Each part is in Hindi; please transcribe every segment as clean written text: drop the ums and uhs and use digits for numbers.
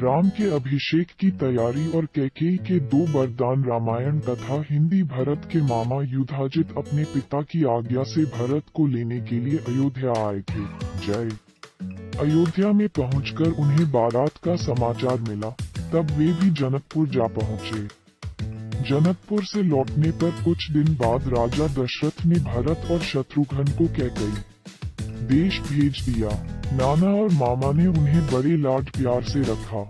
राम के अभिषेक की तैयारी और कैकेयी के 2 वरदान। रामायण कथा। हिंदी। भरत के मामा युधाजित अपने पिता की आज्ञा से भरत को लेने के लिए अयोध्या आए थे। जय। अयोध्या में पहुंचकर उन्हें बारात का समाचार मिला, तब वे भी जनकपुर जा पहुंचे। जनकपुर से लौटने पर कुछ दिन बाद राजा दशरथ ने भरत और शत्रुघ्न को कैकेयी देश भेज दिया। नाना और मामा ने उन्हें बड़े लाड प्यार से रखा।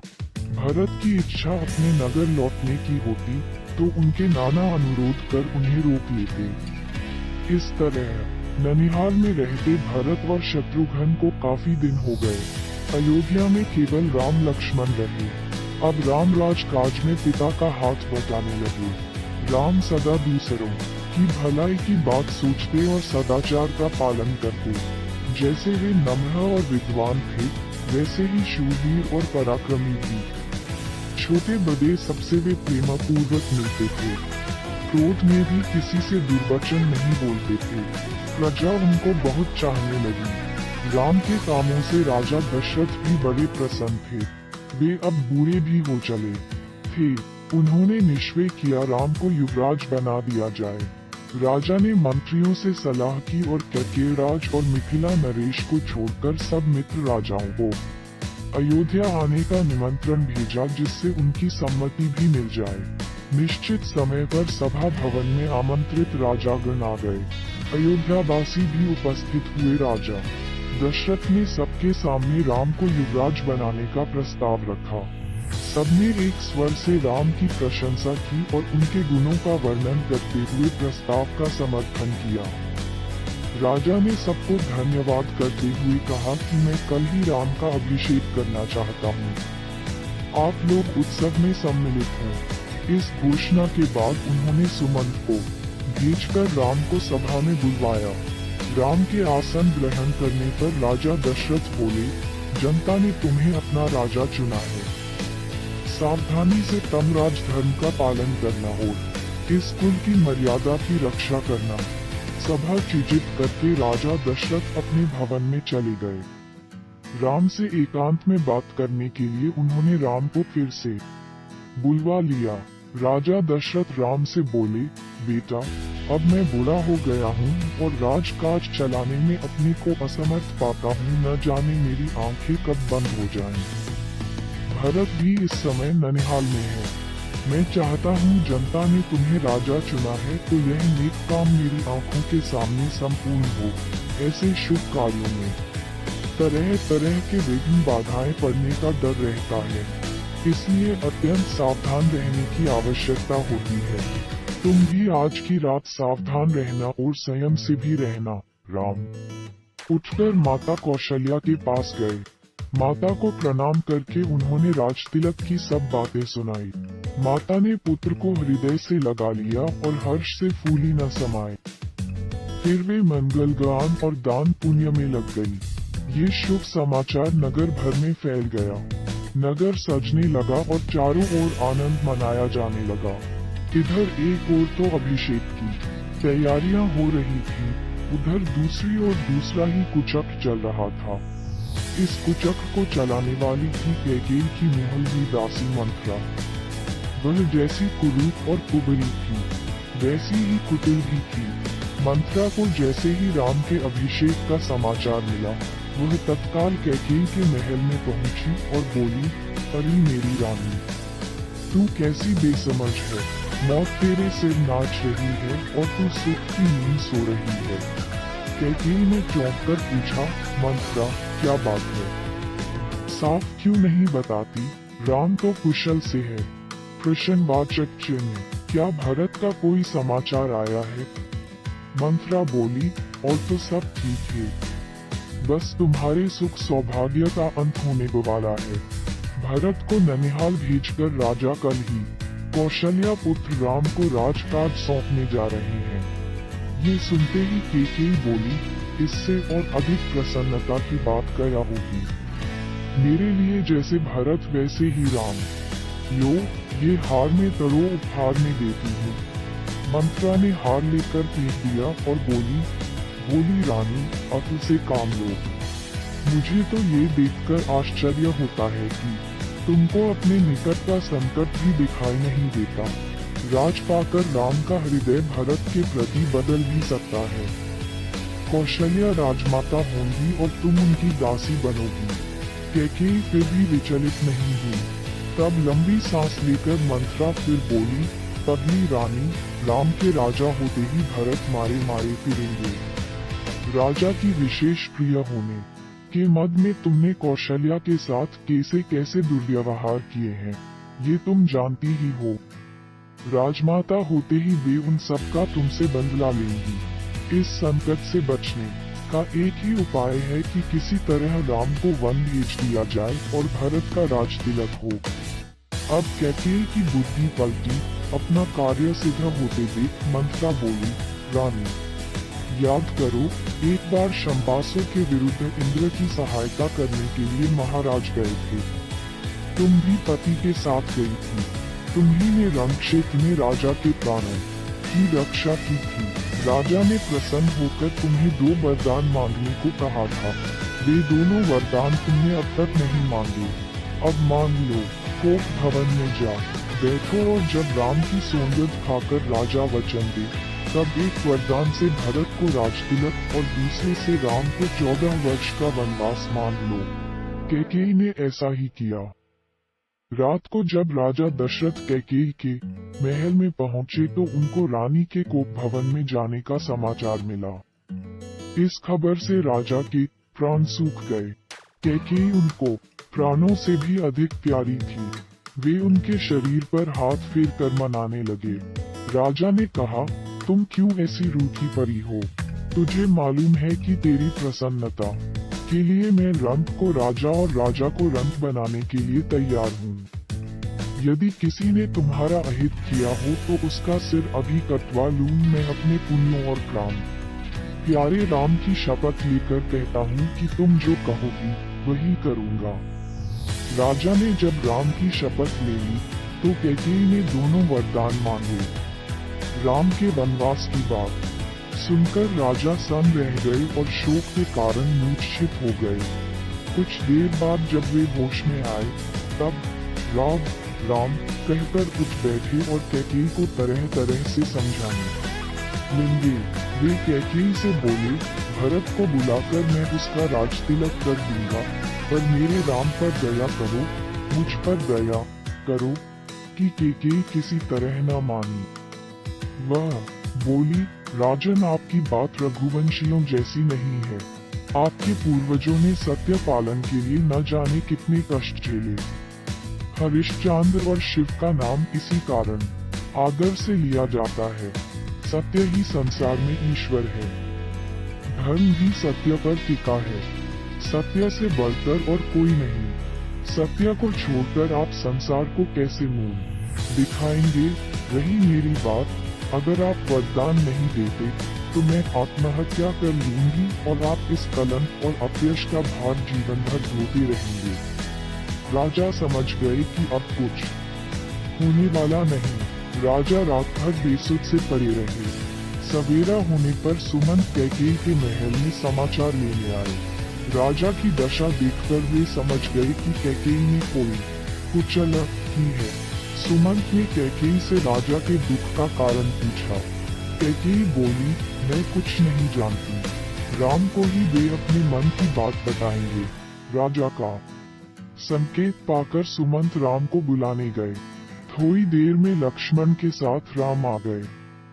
भरत की इच्छा अपने नगर लौटने की होती तो उनके नाना अनुरोध कर उन्हें रोक लेते। इस तरह ननिहाल में रहते भरत और शत्रुघ्न को काफी दिन हो गए। अयोध्या में केवल राम लक्ष्मण रहे। अब राम राजकाज में पिता का हाथ बटाने लगे। राम सदा दूसरों की भलाई की बात सोचते और सदाचार का पालन करते। जैसे वे नम्र और विद्वान थे, वैसे ही शूरवीर और पराक्रमी भी। छोटे बड़े सबसे वे प्रेमपूर्वक मिलते थे। क्रोध में भी किसी से दुर्वचन नहीं बोलते थे। प्रजा उनको बहुत चाहने लगी। राम के कामों से राजा दशरथ भी बड़े प्रसन्न थे। वे अब बूढ़े भी हो चले थे। उन्होंने निश्चय किया राम को युवराज बना दिया जाए। राजा ने मंत्रियों से सलाह की और कैकेयराज और मिथिला नरेश को छोड़कर सब मित्र राजाओं को अयोध्या आने का निमंत्रण भेजा, जिससे उनकी सम्मति भी मिल जाए। निश्चित समय पर सभा भवन में आमंत्रित राजागण आ गए। अयोध्यावासी भी उपस्थित हुए। राजा दशरथ ने सबके सामने राम को युवराज बनाने का प्रस्ताव रखा। सबने एक स्वर से राम की प्रशंसा की और उनके गुणों का वर्णन करते हुए प्रस्ताव का समर्थन किया। राजा ने सबको धन्यवाद करते हुए कहा कि मैं कल ही राम का अभिषेक करना चाहता हूँ। आप लोग उत्सव में सम्मिलित हैं। इस घोषणा के बाद उन्होंने सुमंत को भेजकर राम को सभा में बुलवाया। राम के आसन ग्रहण करने पर राजा दशरथ बोले, जनता ने तुम्हें अपना राजा चुना है। सावधानी से तमराज धर्म का पालन करना और इस कुल की मर्यादा की रक्षा करना। सभा चिजित करके राजा दशरथ अपने भवन में चले गए। राम से एकांत में बात करने के लिए उन्होंने राम को फिर से बुलवा लिया। राजा दशरथ राम से बोले, बेटा, अब मैं बूढ़ा हो गया हूँ और राजकाज चलाने में अपने को असमर्थ पाता हूँ। न जाने मेरी आंखें कब बंद हो जाएं। भरत भी इस समय ननिहाल में है। मैं चाहता हूँ जनता ने तुम्हें राजा चुना है तो यह नेक काम मेरी आंखों के सामने संपूर्ण हो। ऐसे शुभ कार्यों में तरह तरह के विघ्न बाधाएं पड़ने का डर रहता है, इसलिए अत्यंत सावधान रहने की आवश्यकता होती है। तुम भी आज की रात सावधान रहना और संयम से भी रहना। राम उठकर माता कौशल्या के पास गए। माता को प्रणाम करके उन्होंने राजतिलक की सब बातें सुनाई। माता ने पुत्र को हृदय से लगा लिया और हर्ष से फूली न समाये। फिर वे मंगल गान और दान पुण्य में लग गई। ये शुभ समाचार नगर भर में फैल गया। नगर सजने लगा और चारों ओर आनंद मनाया जाने लगा। इधर एक ओर तो अभिषेक की तैयारियां हो रही थी, उधर दूसरी ओर दूसरा ही कुचक चल रहा था। इस कुचक को चलाने वाली थी कैकेयी की मुहल्ली दासी मंथरा। वह जैसी कुरूप और कुबरी थी, वैसी ही कुटिल भी थी। मंथरा को जैसे ही राम के अभिषेक का समाचार मिला, वह तत्काल कैकेयी के महल में पहुंची और बोली, अरे मेरी रानी, तू कैसी बेसमझ है। मौत तेरे सिर नाच रही है और तू सुख की नींद सो रही है। कैकेयी ने चौंक कर पूछा, मंथरा, क्या बात है? साफ क्यों नहीं बताती? राम तो कुशल से है। प्रश्नवाचक चिन्ह। क्या भरत का कोई समाचार आया है? मंथरा बोली, और तो सब ठीक है, बस तुम्हारे सुख सौभाग्य का अंत होने वाला है। भरत को ननिहाल भेजकर राजा कल ही कौशल्या पुत्र राम को राजकाज सौंपने जा रहे हैं। ये सुनते ही कैकेयी बोली, इससे और अधिक प्रसन्नता की बात क्या होगी। मेरे लिए जैसे भरत वैसे ही राम। लो, ये हार में तरो उपहार में देती हूँ। मंथरा ने हार लेकर फेंक दिया और बोली रानी, अक्ल से काम लो। मुझे तो ये देखकर आश्चर्य होता है कि तुमको अपने निकट का संकट भी दिखाई नहीं देता। राज पाकर राम का हृदय भरत के प्रति बदल भी सकता है। कौशल्या राजमाता होंगी और तुम उनकी दासी बनोगी। कैकेयी फिर भी विचलित नहीं हुई। तब लंबी सांस लेकर मंथरा फिर बोली, पगली रानी, राम के राजा होते ही भरत मारे मारे फिरेंगे। राजा की विशेष प्रिय होने के मद में तुमने कौशल्या के साथ कैसे कैसे दुर्व्यवहार किए हैं, ये तुम जानती ही हो। राजमाता होते ही वे उन सब का तुमसे बदला लेंगी। इस संकट से बचने का एक ही उपाय है कि किसी तरह राम को वन भेज दिया जाए और भरत का राज तिलक हो। अब कैकेयी की बुद्धि पलटी। अपना कार्य सिद्ध होते देख मंथरा बोली, रानी, याद करो, एक बार शंबासुर के विरुद्ध इंद्र की सहायता करने के लिए महाराज गए थे। तुम भी पति के साथ गई थी। तुम्ही ने रण क्षेत्र में राजा के प्राणों की रक्षा की थी। राजा ने प्रसन्न होकर तुम्हें 2 वरदान मांगने को कहा था। वे दोनों वरदान तुमने अब तक नहीं मांगे। अब मांग लो। कोप भवन में जा बैठो और जब राम की सौगंध खाकर राजा वचन दे, तब एक वरदान से भरत को राजतिलक और दूसरे से राम को 14 वर्ष का वनवास मांग लो। कैकेयी ने ऐसा ही किया। रात को जब राजा दशरथ कैकेयी के महल में पहुंचे तो उनको रानी के कोप भवन में जाने का समाचार मिला। इस खबर से राजा के प्राण सूख गए। कैकेयी उनको प्राणों से भी अधिक प्यारी थी। वे उनके शरीर पर हाथ फेर कर मनाने लगे। राजा ने कहा, तुम क्यों ऐसी रूठी पड़ी हो? तुझे मालूम है कि तेरी प्रसन्नता के लिए मैं रंक को राजा और राजा को रंक बनाने के लिए तैयार हूँ। यदि किसी ने तुम्हारा अहित किया हो तो उसका सिर अभी कटवा लूं मैं अपने पुण्यों और काम। प्यारे राम की शपथ लेकर कहता हूँ कि तुम जो कहोगी वही करूँगा। राजा ने जब राम की शपथ ले ली तो कैकेयी ने दोनों वरदान मांगे। राम के वनवास की बात सुनकर राजा सन्न रह गए और शोक के कारण मूर्छित हो गए। कुछ देर बाद जब वे होश में आए तब राम कहकर उठ बैठे और कैकेयी को तरह तरह से समझाने लगे। वे कैकेयी से बोले, भरत को बुलाकर मैं उसका राजतिलक कर दूंगा, पर मेरे राम पर दया करो, मुझ पर दया करो कि कैकेयी किसी तरह न मानी। वह बोली, राजन, आपकी बात रघुवंशियों जैसी नहीं है। आपके पूर्वजों ने सत्य पालन के लिए न जाने कितने कष्ट झेले। हरिश्चंद्र और शिव का नाम इसी कारण आदर से लिया जाता है। सत्य ही संसार में ईश्वर है। धर्म भी सत्य पर टिका है। सत्य से बढ़कर और कोई नहीं। सत्य को छोड़कर आप संसार को कैसे मुंह दिखाएंगे? रही मेरी बात, अगर आप वरदान नहीं देते तो मैं आत्महत्या कर लूंगी और आप इस कलंक और अपयश का भार जीवन भर ढोते रहेंगे। राजा समझ गए कि अब कुछ होने वाला नहीं। राजा रात भर बेसुध से पड़े रहे। सवेरा होने पर सुमंत कैकेयी के महल में समाचार लेने आए। राजा की दशा देखकर वे समझ गए कि कैकेयी ने कोई कुचल की है। सुमंत ने कैकेयी से राजा के दुख का कारण पूछा। कैकेयी बोली, मैं कुछ नहीं जानती। राम को ही वे अपने मन की बात बताएंगे। राजा का संकेत पाकर सुमंत राम को बुलाने गए। थोड़ी देर में लक्ष्मण के साथ राम आ गए।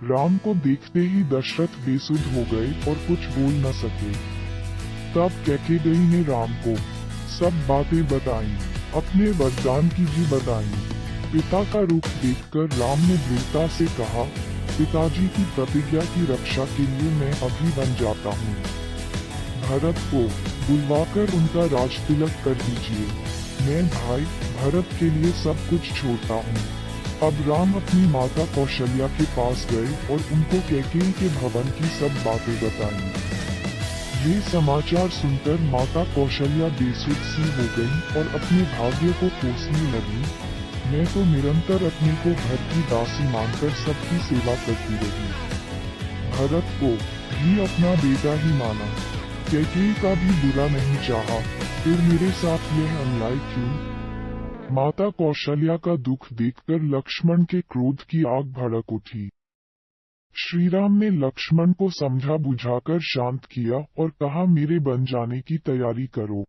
राम को देखते ही दशरथ बेसुध हो गए और कुछ बोल न सके। तब कैकेयी ने राम को सब बातें बताईं, अपने वरदान की भी बताईं। पिता का रूप देखकर राम ने दृढ़ता से कहा, पिताजी की प्रतिज्ञा की रक्षा के लिए मैं अभी बन जाता हूँ। भरत को बुलवाकर उनका राजतिलक कर दीजिए। मैं भाई भरत के लिए सब कुछ छोड़ता हूँ। अब राम अपनी माता कौशल्या के पास गए और उनको कैकेयी के भवन की सब बातें बताईं। ये समाचार सुनकर माता कौशल्या बेसुध सी हो गई और अपने भाग्य को कोसने लगी। मैं तो निरंतर अपने को घर की दासी मानकर सबकी सेवा करती रही। भरत को भी अपना बेटा ही माना। कैकेयी का भी बुरा नहीं चाहा। फिर मेरे साथ यह अन्याय क्यों? माता कौशल्या का दुख देखकर लक्ष्मण के क्रोध की आग भड़क उठी। श्रीराम ने लक्ष्मण को समझा बुझाकर शांत किया और कहा, मेरे बन जाने की तैयारी करो।